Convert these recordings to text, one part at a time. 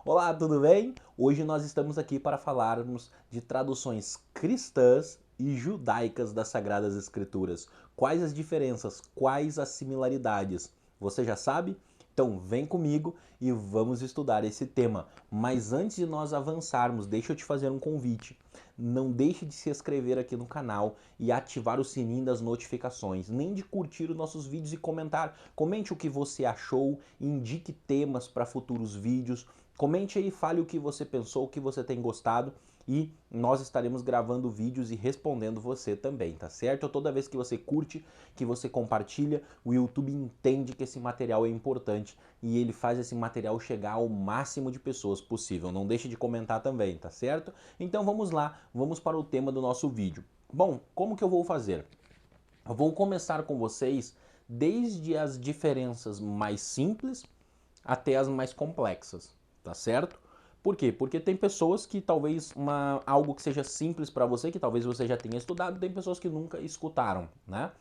Olá, tudo bem? Hoje nós estamos aqui para falarmos de traduções cristãs e judaicas das Sagradas Escrituras. Quais as diferenças? Quais as similaridades? Você já sabe? Então vem comigo e vamos estudar esse tema. Mas antes de nós avançarmos, deixa eu te fazer um convite. Não deixe de se inscrever aqui no canal e ativar o sininho das notificações, nem de curtir os nossos vídeos e comentar. Comente o que você achou, indique temas para futuros vídeos. Comente aí, fale o que você pensou, o que você tem gostado e nós estaremos gravando vídeos e respondendo você também, tá certo? Toda vez que você curte, que você compartilha, o YouTube entende que esse material é importante e ele faz esse material chegar ao máximo de pessoas possível. Não deixe de comentar também, tá certo? Então vamos lá, vamos para o tema do nosso vídeo. Bom, como que eu vou fazer? Eu vou começar com vocês desde as diferenças mais simples até as mais complexas, tá certo? Por quê? Porque tem pessoas que talvez algo que seja simples para você, que talvez você já tenha estudado, tem pessoas que nunca escutaram, né?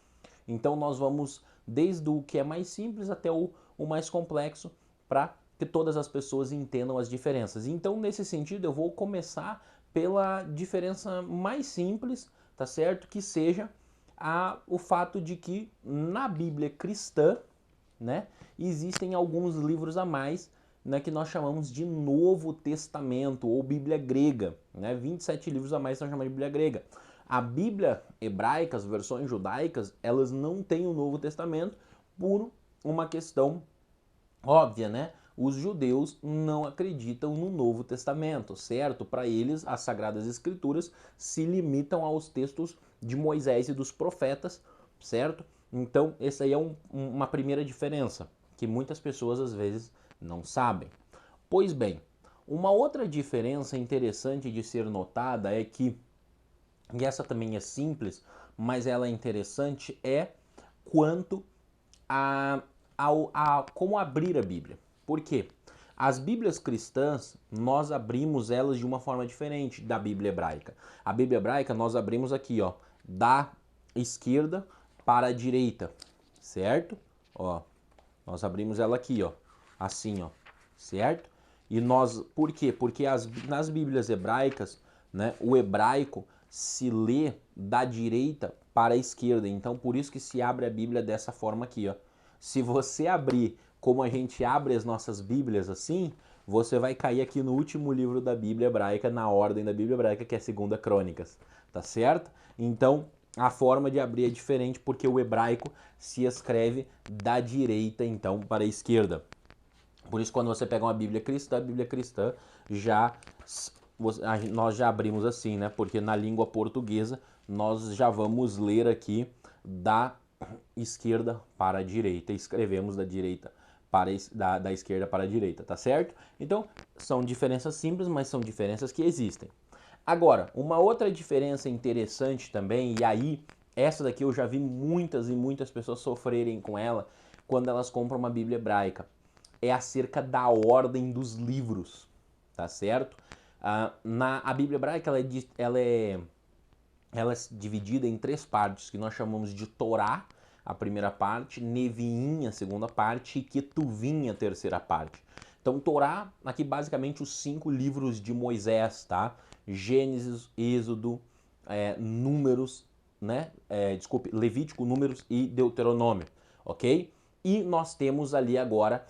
Então nós vamos desde o que é mais simples até o mais complexo para que todas as pessoas entendam as diferenças. Então, nesse sentido, eu vou começar pela diferença mais simples, tá certo? Que seja o fato de que na Bíblia cristã, né, existem alguns livros a mais, né, que nós chamamos de Novo Testamento ou Bíblia grega, né, 27 livros a mais são chamados de Bíblia grega. A Bíblia hebraica, as versões judaicas, elas não têm o Novo Testamento por uma questão óbvia, né? Os judeus não acreditam no Novo Testamento, certo? Para eles, as Sagradas Escrituras se limitam aos textos de Moisés e dos profetas, certo? Então, essa aí é uma primeira diferença que muitas pessoas às vezes não sabem. Pois bem, uma outra diferença interessante de ser notada é que, e essa também é simples, mas ela é interessante, é quanto a, como abrir a Bíblia. Por quê? As Bíblias cristãs, nós abrimos elas de uma forma diferente da Bíblia hebraica. A Bíblia hebraica nós abrimos aqui, ó, da esquerda para a direita, certo? Ó, nós abrimos ela aqui, ó, assim, ó, certo? E nós, por quê? Porque nas Bíblias hebraicas, né, o hebraico se lê da direita para a esquerda. Então, por isso que se abre a Bíblia dessa forma aqui, ó. Se você abrir como a gente abre as nossas Bíblias assim, você vai cair aqui no último livro da Bíblia hebraica, na ordem da Bíblia hebraica, que é 2 Crônicas, tá certo? Então, a forma de abrir é diferente porque o hebraico se escreve da direita, então, para a esquerda. Por isso, quando você pega uma Bíblia cristã já nós já abrimos assim, né? Porque na língua portuguesa nós já vamos ler aqui da esquerda para a direita, escrevemos da direita para da esquerda para a direita, tá certo? Então, são diferenças simples, mas são diferenças que existem. Agora, uma outra diferença interessante também, e aí essa daqui eu já vi muitas e muitas pessoas sofrerem com ela quando elas compram uma Bíblia hebraica, é acerca da ordem dos livros, tá certo? A Bíblia hebraica ela é dividida em três partes, que nós chamamos de Torá, a primeira parte, Neviim, a segunda parte, e Ketuvim, a terceira parte. Então, Torá, aqui basicamente os 5 livros de Moisés, tá? Gênesis, Êxodo, Números, né? Desculpe, Levítico, Números e Deuteronômio, ok? E nós temos ali agora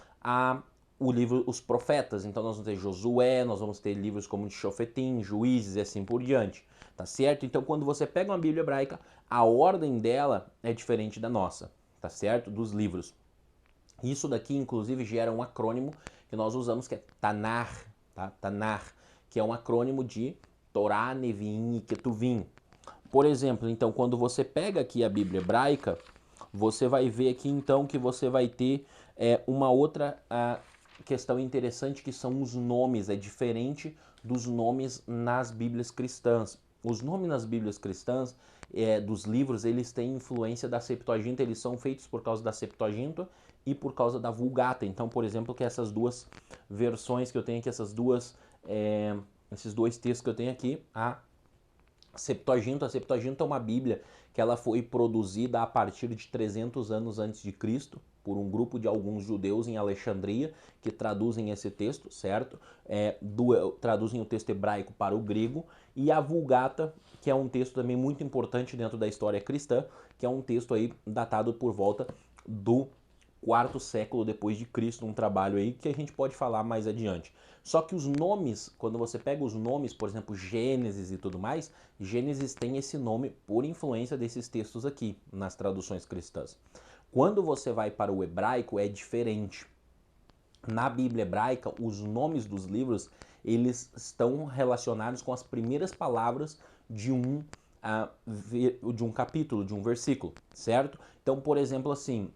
o livro Os Profetas. Então nós vamos ter Josué, nós vamos ter livros como de Shofetim, Juízes e assim por diante, tá certo? Então quando você pega uma Bíblia hebraica, a ordem dela é diferente da nossa, tá certo? Dos livros. Isso daqui inclusive gera um acrônimo que nós usamos que é Tanar, tá? Tanar, que é um acrônimo de Torá, Neviim e Ketuvim. Por exemplo, então quando você pega aqui a Bíblia hebraica, você vai ver aqui então que você vai ter uma outra questão interessante que são os nomes, é diferente dos nomes nas Bíblias cristãs. Os nomes nas Bíblias cristãs, dos livros, eles têm influência da Septuaginta, eles são feitos por causa da Septuaginta e por causa da Vulgata. Então, por exemplo, que essas duas versões que eu tenho aqui, esses dois textos que eu tenho aqui, a Septuaginta é uma Bíblia que ela foi produzida a partir de 300 anos antes de Cristo, por um grupo de alguns judeus em Alexandria que traduzem esse texto, certo? Traduzem o texto hebraico para o grego, e a Vulgata, que é um texto também muito importante dentro da história cristã, que é um texto aí datado por volta do quarto século depois de Cristo, um trabalho aí que a gente pode falar mais adiante. Só que os nomes, quando você pega os nomes, por exemplo, Gênesis e tudo mais, Gênesis tem esse nome por influência desses textos aqui, nas traduções cristãs. Quando você vai para o hebraico, é diferente. Na Bíblia hebraica, os nomes dos livros, eles estão relacionados com as primeiras palavras de um capítulo, de um versículo, certo? Então, por exemplo, assim,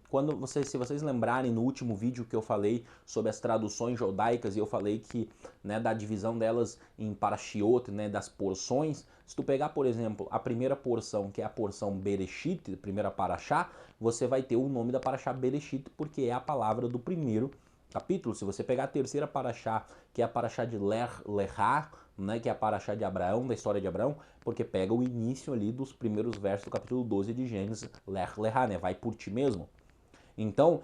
se vocês lembrarem no último vídeo que eu falei sobre as traduções judaicas, e eu falei que, né, da divisão delas em parashiot, né, das porções, se tu pegar, por exemplo, a primeira porção, que é a porção Bereshit, a primeira parashá, você vai ter o nome da parashá Bereshit, porque é a palavra do primeiro capítulo. Se você pegar a terceira paraxá, que é a paraxá de Lehá, né, que é a paraxá de Abraão, da história de Abraão, porque pega o início ali dos primeiros versos do capítulo 12 de Gênesis, Lehá, né, vai por ti mesmo. Então,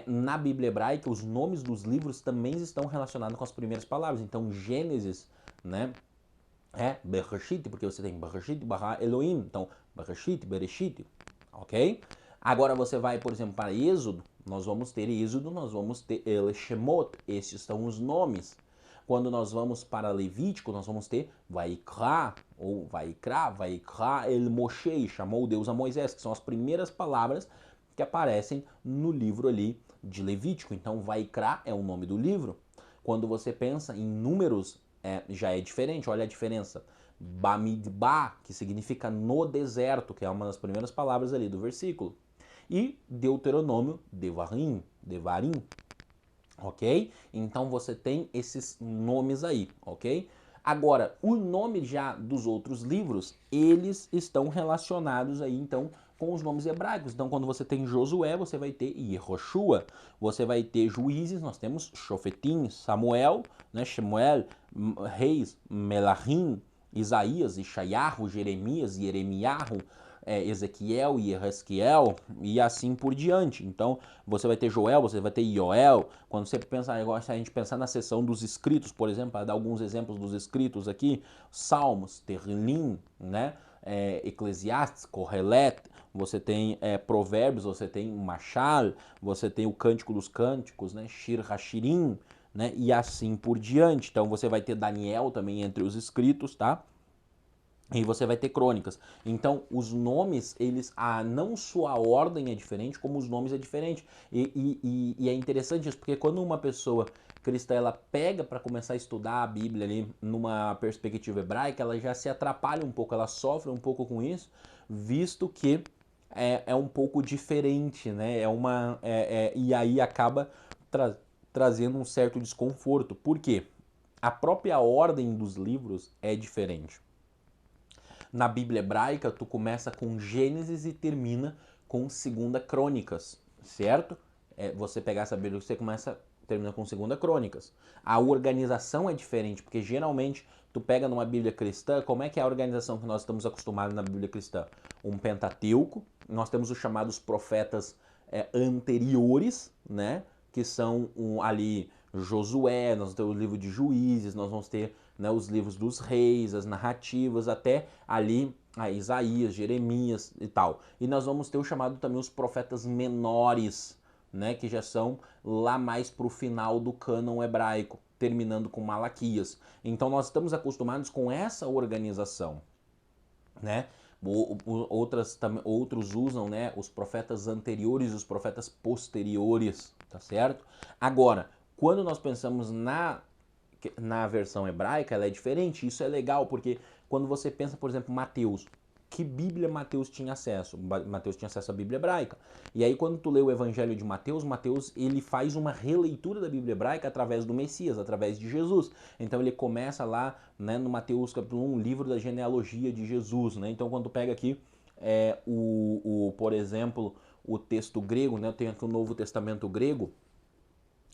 na Bíblia hebraica, os nomes dos livros também estão relacionados com as primeiras palavras. Então, Gênesis, né, é Bereshit, porque você tem Bereshit, Bara Elohim, então Bereshit, Bereshit, ok? Agora você vai, por exemplo, para Êxodo, nós vamos ter El Shemot, esses são os nomes. Quando nós vamos para Levítico, nós vamos ter Vaikra, ou Vaikra El Moshe, chamou Deus a Moisés, que são as primeiras palavras que aparecem no livro ali de Levítico. Então, Vaikra é o nome do livro. Quando você pensa em números, já é diferente, olha a diferença. Bamidbar, que significa no deserto, que é uma das primeiras palavras ali do versículo. E Deuteronômio, Devarim, ok? Então você tem esses nomes aí, ok? Agora, o nome já dos outros livros, eles estão relacionados aí, então, com os nomes hebraicos. Então, quando você tem Josué, você vai ter Yehoshua. Você vai ter Juízes, nós temos Shofetim, Samuel, né, Shemuel, Reis, Melahim, Isaías, Ishayahu, Jeremias, Yeremiahu, Ezequiel e Ezequiel e assim por diante. Então, você vai ter Joel, você vai ter Ioel. Quando você pensa, a gente pensar na seção dos escritos, por exemplo, para dar alguns exemplos dos escritos aqui, Salmos, Terrilim, né? Eclesiastes, Kohelet, você tem Provérbios, você tem Machal, você tem o Cântico dos Cânticos, né? Shir Hashirim, né? E assim por diante. Então, você vai ter Daniel também entre os escritos, tá? E você vai ter crônicas. Então, os nomes, eles, não só a ordem é diferente, como os nomes é diferente. E é interessante isso, porque quando uma pessoa cristã, ela pega para começar a estudar a Bíblia ali numa perspectiva hebraica, ela já se atrapalha um pouco, ela sofre um pouco com isso, visto que é um pouco diferente, né? E aí acaba trazendo um certo desconforto. Por quê? A própria ordem dos livros é diferente. Na Bíblia hebraica, tu começa com Gênesis e termina com 2 Crônicas, certo? Você pegar essa Bíblia, você termina com 2 Crônicas. A organização é diferente, porque geralmente tu pega numa Bíblia cristã, como é que é a organização que nós estamos acostumados na Bíblia cristã? Um Pentateuco, nós temos os chamados profetas anteriores, né? Que são ali Josué, nós vamos ter o livro de Juízes, nós vamos ter, né, os livros dos reis, as narrativas, até ali a Isaías, Jeremias e tal. E nós vamos ter o chamado também os profetas menores, né, que já são lá mais para o final do cânon hebraico, terminando com Malaquias. Então nós estamos acostumados com essa organização, né? Outros usam, né, os profetas anteriores e os profetas posteriores, tá certo? Agora, quando nós pensamos na versão hebraica, ela é diferente. Isso é legal, porque quando você pensa, por exemplo, Mateus, que Bíblia Mateus tinha acesso? Mateus tinha acesso à Bíblia hebraica. E aí, quando tu lê o Evangelho de Mateus, Mateus ele faz uma releitura da Bíblia hebraica através do Messias, através de Jesus. Então ele começa lá, né, no Mateus capítulo 1, livro da genealogia de Jesus, né? Então quando tu pega aqui por exemplo, o texto grego, né? Eu tenho aqui o Novo Testamento grego,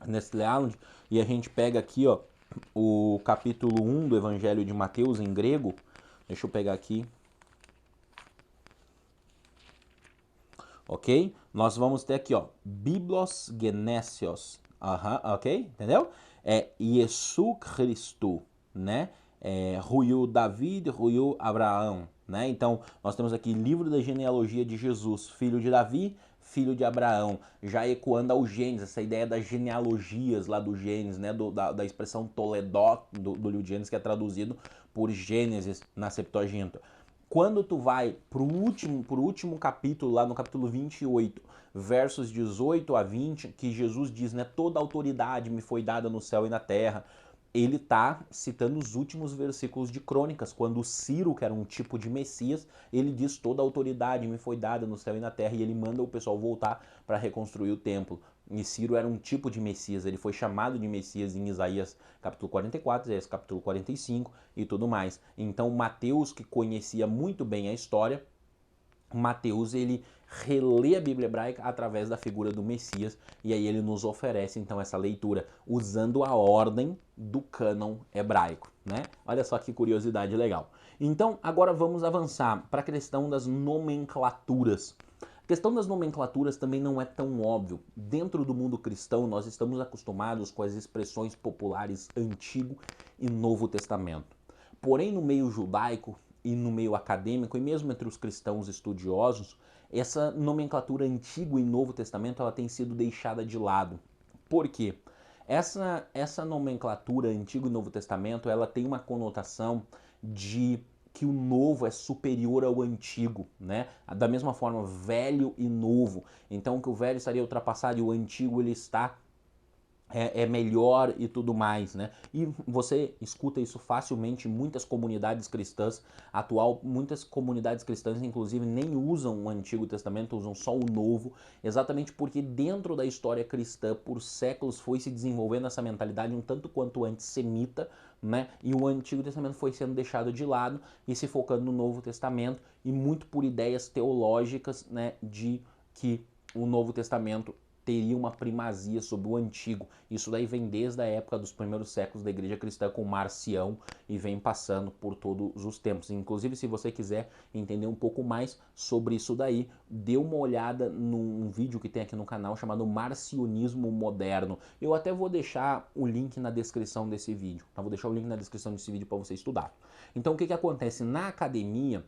Nestle Island, e a gente pega aqui, ó, o capítulo 1 do Evangelho de Mateus em grego. Deixa eu pegar aqui. Ok? Nós vamos ter aqui, ó, Biblos Genesios, ok? Entendeu? É Yesu Cristo, né? Ruiu David, Ruiu Abraão, né? Então, nós temos aqui livro da genealogia de Jesus, filho de Davi, filho de Abraão, já ecoando ao Gênesis, essa ideia das genealogias lá do Gênesis, né? Da expressão Toledó, do livro de Gênesis, que é traduzido por Gênesis na Septuaginta. Quando tu vai pro último capítulo, lá no capítulo 28, versos 18 a 20, que Jesus diz, né, toda autoridade me foi dada no céu e na terra, ele está citando os últimos versículos de Crônicas, quando Ciro, que era um tipo de Messias, ele diz toda a autoridade me foi dada no céu e na terra, e ele manda o pessoal voltar para reconstruir o templo. E Ciro era um tipo de Messias, ele foi chamado de Messias em Isaías capítulo 44, Isaías capítulo 45 e tudo mais. Então Mateus, que conhecia muito bem a história, Mateus ele relê a Bíblia hebraica através da figura do Messias e aí ele nos oferece então essa leitura usando a ordem do cânon hebraico, né? Olha só que curiosidade legal. Então agora vamos avançar para a questão das nomenclaturas. A questão das nomenclaturas também não é tão óbvio. Dentro do mundo cristão nós estamos acostumados com as expressões populares Antigo e Novo Testamento. Porém no meio judaico e no meio acadêmico, e mesmo entre os cristãos estudiosos, essa nomenclatura Antigo e Novo Testamento ela tem sido deixada de lado. Por quê? Essa nomenclatura Antigo e Novo Testamento ela tem uma conotação de que o novo é superior ao antigo, né? Da mesma forma, velho e novo. Então, que o velho estaria ultrapassado e o antigo ele está melhor e tudo mais, né? E você escuta isso facilmente em muitas comunidades cristãs atual, muitas comunidades cristãs inclusive nem usam o Antigo Testamento, usam só o Novo, exatamente porque dentro da história cristã por séculos foi se desenvolvendo essa mentalidade um tanto quanto antissemita, né? E o Antigo Testamento foi sendo deixado de lado e se focando no Novo Testamento e muito por ideias teológicas, né, de que o Novo Testamento teria uma primazia sobre o antigo. Isso daí vem desde a época dos primeiros séculos da igreja cristã com Marcião e vem passando por todos os tempos. Inclusive, se você quiser entender um pouco mais sobre isso daí, dê uma olhada num vídeo que tem aqui no canal chamado Marcionismo Moderno. Eu até vou deixar o link na descrição desse vídeo. Tá? Vou deixar o link na descrição desse vídeo para você estudar. Então, o que acontece? Na academia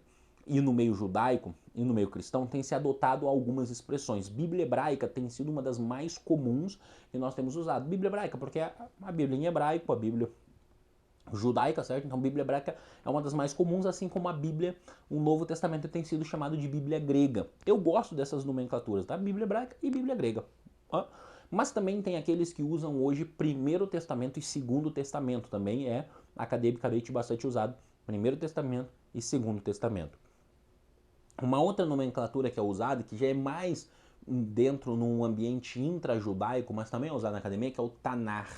e no meio judaico e no meio cristão tem se adotado algumas expressões. Bíblia hebraica tem sido uma das mais comuns que nós temos usado. Bíblia hebraica, porque a Bíblia em hebraico, a Bíblia judaica, certo? Então Bíblia hebraica é uma das mais comuns, assim como a Bíblia, o Novo Testamento tem sido chamado de Bíblia grega. Eu gosto dessas nomenclaturas, tá? Bíblia hebraica e Bíblia grega. Mas também tem aqueles que usam hoje Primeiro Testamento e Segundo Testamento, também é academicamente bastante usado, Primeiro Testamento e Segundo Testamento. Uma outra nomenclatura que é usada, que já é mais dentro num ambiente intrajudaico, mas também é usada na academia, que é o Tanar.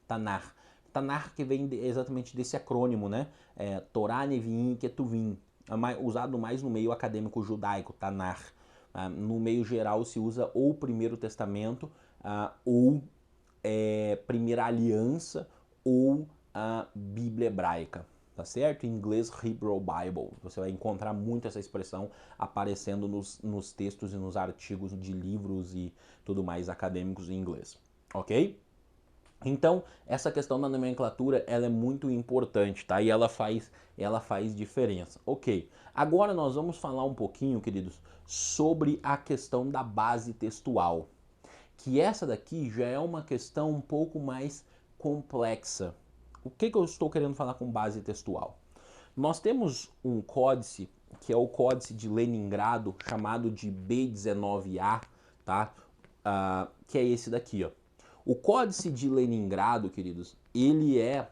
Tanar. Tanar que vem exatamente desse acrônimo, né? Torá, Neviim e Ketuvim. Usado mais no meio acadêmico judaico, Tanar. No meio geral se usa ou Primeiro Testamento, ou Primeira Aliança, ou a Bíblia Hebraica. Tá certo? Em inglês, Hebrew Bible. Você vai encontrar muito essa expressão aparecendo nos textos e nos artigos de livros e tudo mais acadêmicos em inglês. Ok? Então, essa questão da nomenclatura, ela é muito importante, tá? E ela faz diferença. Ok. Agora nós vamos falar um pouquinho, queridos, sobre a questão da base textual. Que essa daqui já é uma questão um pouco mais complexa. O que eu estou querendo falar com base textual? Nós temos um códice, que é o códice de Leningrado, chamado de B19A, tá? Que é esse daqui, ó. O códice de Leningrado, queridos, ele é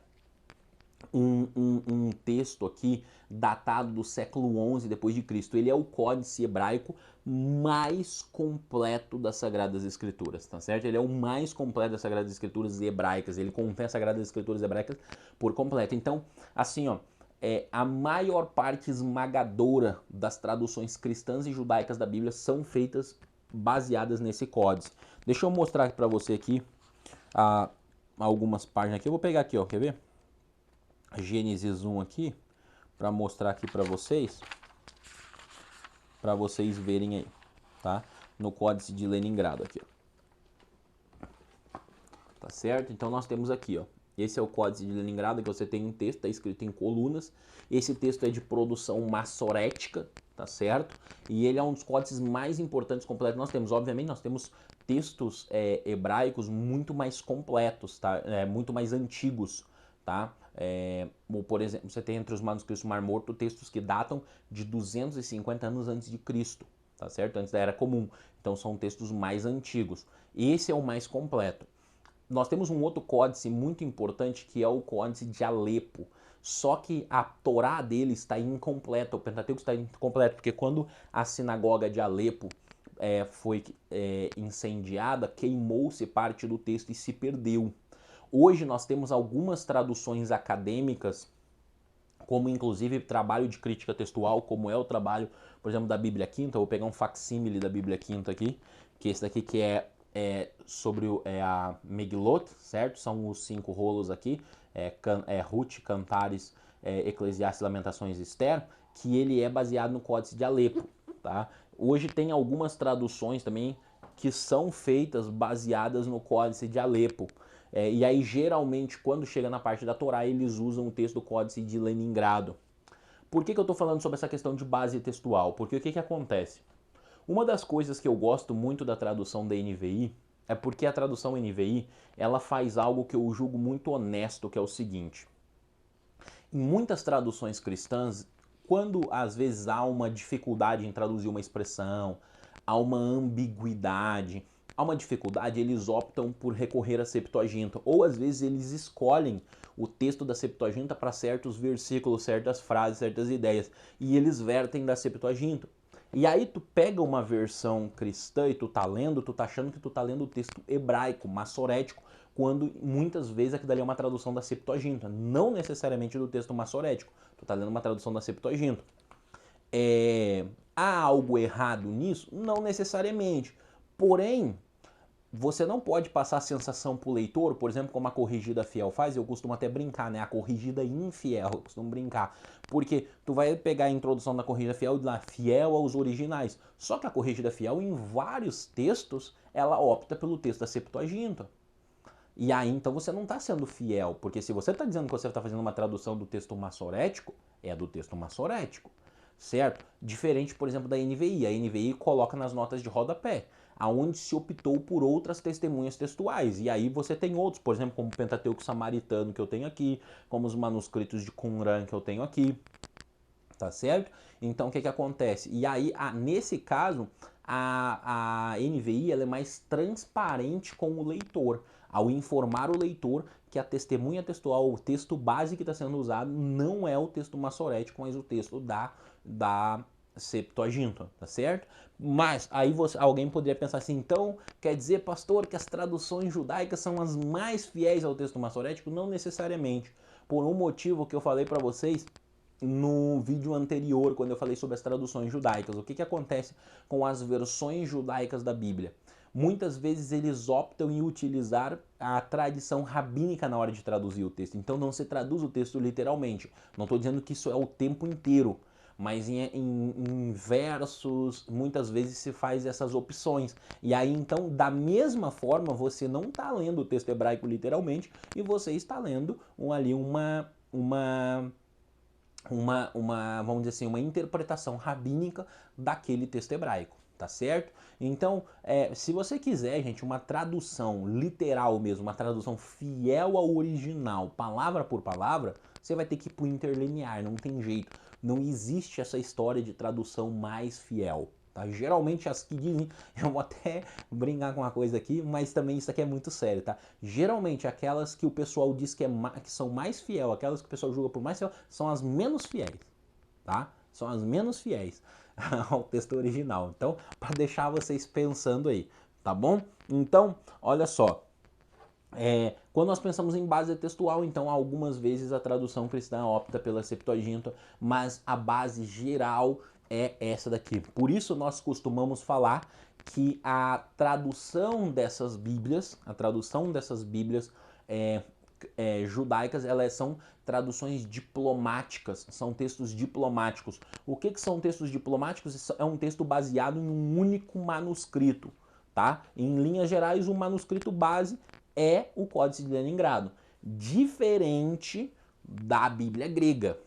um texto aqui datado do século XI depois de Cristo. Ele é o códice hebraico mais completo das Sagradas Escrituras, tá certo? Ele é o mais completo das Sagradas Escrituras hebraicas. Ele contém as Sagradas Escrituras hebraicas por completo. Então, assim, ó, a maior parte esmagadora das traduções cristãs e judaicas da Bíblia são feitas baseadas nesse códice. Deixa eu mostrar para você aqui algumas páginas aqui. Eu vou pegar aqui, ó, quer ver? Gênesis 1 aqui, para mostrar aqui para vocês verem aí, tá? no Códice de Leningrado aqui, ó. Tá certo? Então nós temos aqui, ó. Esse é o Códice de Leningrado, que você tem um texto, está escrito em colunas. Esse texto é de produção massorética, tá certo? E ele é um dos códices mais importantes completos que nós temos. Obviamente, nós temos textos hebraicos muito mais completos, tá? Muito mais antigos, tá? Por exemplo, você tem entre os manuscritos do Mar Morto textos que datam de 250 anos antes de Cristo, tá certo? Antes da Era Comum. Então são textos mais antigos. Esse é o mais completo. Nós temos um outro códice muito importante que é o Códice de Alepo. Só que a Torá dele está incompleta, o Pentateuco está incompleto, porque quando a sinagoga de Alepo foi incendiada, queimou-se parte do texto e se perdeu. Hoje nós temos algumas traduções acadêmicas, como inclusive trabalho de crítica textual, como é o trabalho, por exemplo, da Bíblia Quinta. Eu vou pegar um facsímile da Bíblia Quinta aqui, que é esse daqui que é sobre a Megilot, certo? São os 5 rolos aqui, Ruth, Cantares, Eclesiastes, Lamentações e Esther, que ele é baseado no Códice de Alepo, tá? Hoje tem algumas traduções também que são feitas baseadas no Códice de Alepo. E aí, geralmente, quando chega na parte da Torá, eles usam o texto do Códice de Leningrado. Por que eu estou falando sobre essa questão de base textual? Porque o que acontece? Uma das coisas que eu gosto muito da tradução da NVI é porque a tradução NVI ela faz algo que eu julgo muito honesto, que é o seguinte. Em muitas traduções cristãs, quando às vezes há uma dificuldade em traduzir uma expressão, há uma ambiguidade, há uma dificuldade, eles optam por recorrer à Septuaginta. Ou às vezes eles escolhem o texto da Septuaginta para certos versículos, certas frases, certas ideias, e eles vertem da Septuaginta. E aí tu pega uma versão cristã e tu tá lendo, tu tá achando que tu tá lendo o texto hebraico, massorético, quando muitas vezes aquilo ali é uma tradução da Septuaginta, não necessariamente do texto massorético. Tu tá lendo uma tradução da Septuaginta. Há algo errado nisso? Não necessariamente. Porém, você não pode passar a sensação para o leitor, por exemplo, como a corrigida fiel faz. Eu costumo até brincar, né? A corrigida infiel, eu costumo brincar. Porque tu vai pegar a introdução da corrigida fiel e lá, fiel aos originais. Só que a corrigida fiel, em vários textos, ela opta pelo texto da Septuaginta. E aí, então, você não está sendo fiel. Porque se você está dizendo que você está fazendo uma tradução do texto massorético, é do texto massorético, certo? Diferente, por exemplo, da NVI. A NVI coloca nas notas de rodapé, aonde se optou por outras testemunhas textuais. E aí você tem outros, por exemplo, como o Pentateuco Samaritano que eu tenho aqui, como os manuscritos de Qumran que eu tenho aqui, tá certo? Então o que acontece? E aí, nesse caso, a NVI ela é mais transparente com o leitor, ao informar o leitor que a testemunha textual, o texto base que está sendo usado, não é o texto massorético, mas o texto da Septuaginta, tá certo? Mas aí alguém poderia pensar assim, então quer dizer, pastor, que as traduções judaicas são as mais fiéis ao texto massorético? Não necessariamente. Por um motivo que eu falei para vocês no vídeo anterior, quando eu falei sobre as traduções judaicas. O que acontece com as versões judaicas da Bíblia? Muitas vezes eles optam em utilizar a tradição rabínica na hora de traduzir o texto. Então não se traduz o texto literalmente. Não estou dizendo que isso é o tempo inteiro, mas em versos, muitas vezes se faz essas opções. E aí, então, da mesma forma, você não está lendo o texto hebraico literalmente e você está lendo vamos dizer assim, uma interpretação rabínica daquele texto hebraico, tá certo? Então, se você quiser, gente, uma tradução literal mesmo, uma tradução fiel ao original, palavra por palavra, você vai ter que ir pro interlinear, não tem jeito. Não existe essa história de tradução mais fiel. Tá? Geralmente as que dizem, eu vou até brincar com uma coisa aqui, mas também isso aqui é muito sério, tá? Geralmente aquelas que o pessoal diz que são mais fiel, aquelas que o pessoal julga por mais fiel, são as menos fiéis, tá? São as menos fiéis ao texto original. Então, para deixar vocês pensando aí, tá bom? Então, olha só. Quando nós pensamos em base textual, então algumas vezes a tradução cristã opta pela Septuaginta, mas a base geral é essa daqui. Por isso nós costumamos falar que a tradução dessas Bíblias judaicas, elas são traduções diplomáticas, são textos diplomáticos. O que são textos diplomáticos? É um texto baseado em um único manuscrito, tá? Em linhas gerais, o manuscrito base é o Códice de Leningrado, diferente da Bíblia grega.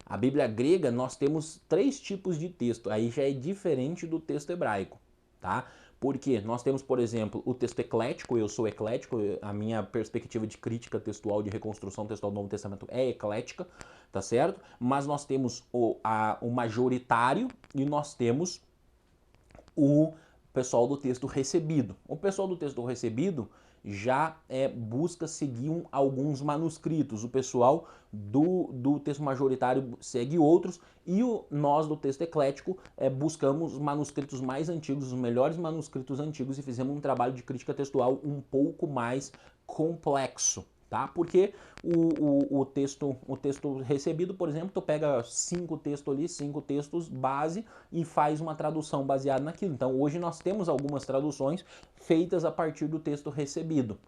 A Bíblia grega, nós temos 3 tipos de texto, aí já é diferente do texto hebraico, tá? Porque nós temos, por exemplo, o texto eclético, eu sou eclético, a minha perspectiva de crítica textual, de reconstrução textual do Novo Testamento é eclética, tá certo? Mas nós temos o majoritário e nós temos o pessoal do texto recebido. O pessoal do texto recebido já busca seguir alguns manuscritos. O pessoal do texto majoritário segue outros e nós do texto eclético buscamos manuscritos mais antigos, os melhores manuscritos antigos e fizemos um trabalho de crítica textual um pouco mais complexo. Tá? Porque o texto recebido, por exemplo, tu pega 5 textos ali, 5 textos base e faz uma tradução baseada naquilo. Então hoje nós temos algumas traduções feitas a partir do texto recebido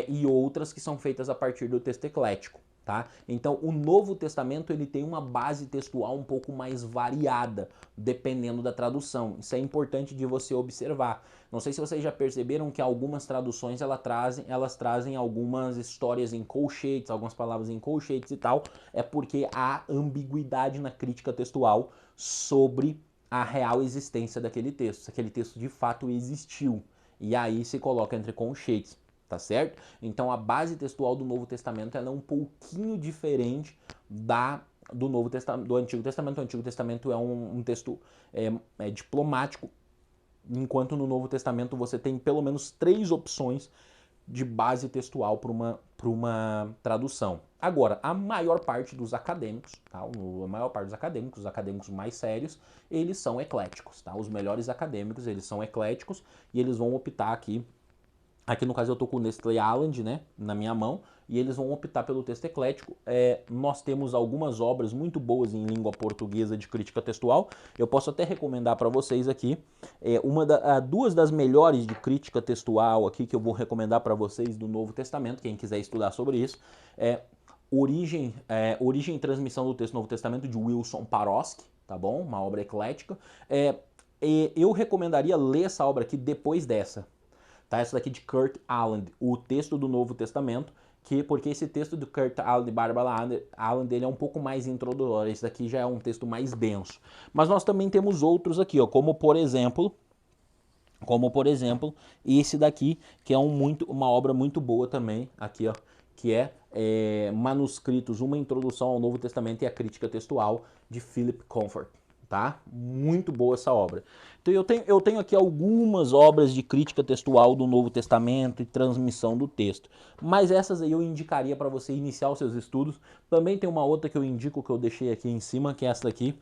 e outras que são feitas a partir do texto eclético. Tá? Então o Novo Testamento ele tem uma base textual um pouco mais variada, dependendo da tradução. Isso é importante de você observar. Não sei se vocês já perceberam que algumas traduções elas trazem algumas histórias em colchetes, algumas palavras em colchetes e tal, é porque há ambiguidade na crítica textual sobre a real existência daquele texto, se aquele texto de fato existiu. E aí se coloca entre colchetes. Tá certo? Então a base textual do Novo Testamento ela é um pouquinho diferente do Novo Testamento, do Antigo Testamento. O Antigo Testamento é um texto diplomático, enquanto no Novo Testamento você tem pelo menos 3 opções de base textual para uma tradução. Agora, a maior parte dos acadêmicos, tá? Os acadêmicos mais sérios, eles são ecléticos, tá? Os melhores acadêmicos, eles são ecléticos e eles vão optar aqui no caso eu estou com o Nestlé Island, né, na minha mão, e eles vão optar pelo texto eclético. Nós temos algumas obras muito boas em língua portuguesa de crítica textual. Eu posso até recomendar para vocês aqui. Duas das melhores de crítica textual aqui que eu vou recomendar para vocês do Novo Testamento, quem quiser estudar sobre isso, Origem e Transmissão do Texto do Novo Testamento, de Wilson Paroski, tá bom? Uma obra eclética. Eu recomendaria ler essa obra aqui depois dessa. Tá? Essa daqui de Kurt Aland, o texto do Novo Testamento, porque esse texto do Kurt Aland e Barbara Aland ele é um pouco mais introdutório, esse daqui já é um texto mais denso. Mas nós também temos outros aqui, ó, como por exemplo, esse daqui, que é uma obra muito boa também, aqui, ó, que é Manuscritos, uma introdução ao Novo Testamento e a crítica textual, de Philip Comfort. Tá? Muito boa essa obra. Então eu tenho aqui algumas obras de crítica textual do Novo Testamento e transmissão do texto. Mas essas aí eu indicaria para você iniciar os seus estudos. Também tem uma outra que eu indico, que eu deixei aqui em cima, que é essa daqui.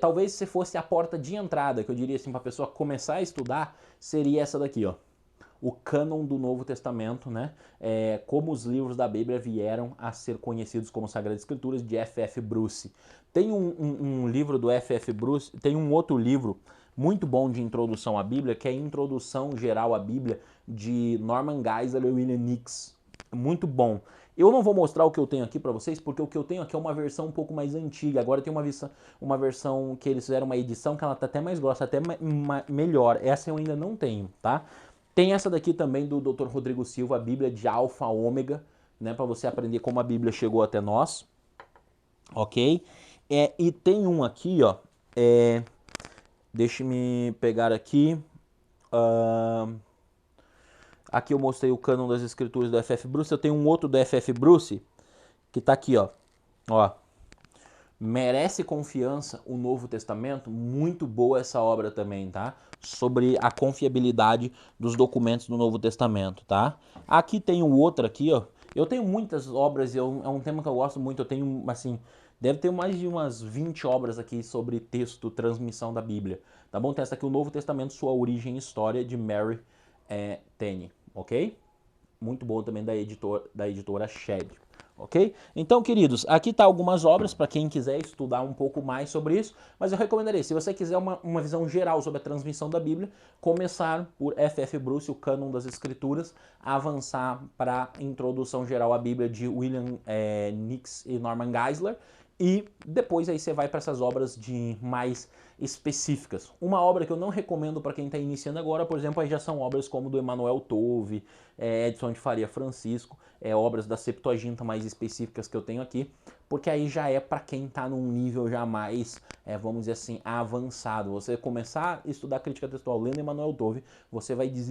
Talvez se fosse a porta de entrada, que eu diria assim, para a pessoa começar a estudar, seria essa daqui, ó. O cânon do Novo Testamento, né? Como os livros da Bíblia vieram a ser conhecidos como Sagradas Escrituras, de F.F. Bruce. Tem um livro do F.F. Bruce, tem um outro livro muito bom de introdução à Bíblia, que é a Introdução Geral à Bíblia, de Norman Geisler e William Nix. Muito bom. Eu não vou mostrar o que eu tenho aqui para vocês, porque o que eu tenho aqui é uma versão um pouco mais antiga. Agora tem uma versão que eles fizeram uma edição que ela tá até mais grossa, até melhor. Essa eu ainda não tenho, tá? Tem essa daqui também do Dr. Rodrigo Silva, a Bíblia de Alfa a Ômega, né, para você aprender como a Bíblia chegou até nós, ok? E tem um aqui, ó, deixe-me pegar aqui, aqui eu mostrei o cânon das escrituras do F.F. Bruce, eu tenho um outro do F.F. Bruce, que tá aqui, ó, Merece Confiança, o Novo Testamento, muito boa essa obra também, tá? Sobre a confiabilidade dos documentos do Novo Testamento, tá? Aqui tem o outro aqui, ó. Eu tenho muitas obras, é um tema que eu gosto muito, eu tenho, assim, deve ter mais de umas 20 obras aqui sobre texto, transmissão da Bíblia, tá bom? Tem essa aqui, o Novo Testamento, Sua Origem e História, de Mary Tawney, ok? Muito boa também da editora Shedd. Ok? Então, queridos, aqui tá algumas obras para quem quiser estudar um pouco mais sobre isso, mas eu recomendaria, se você quiser uma visão geral sobre a transmissão da Bíblia, começar por F.F. Bruce, o Cânon das Escrituras, avançar para a introdução geral à Bíblia de William Nix e Norman Geisler, e depois aí você vai para essas obras de mais específicas. Uma obra que eu não recomendo para quem está iniciando agora, por exemplo, aí já são obras como do Emanuel Tove, Edson de Faria Francisco, obras da Septuaginta mais específicas que eu tenho aqui, porque aí já é para quem está num nível já mais, vamos dizer assim, avançado. Você começar a estudar crítica textual lendo Emanuel Tove, você vai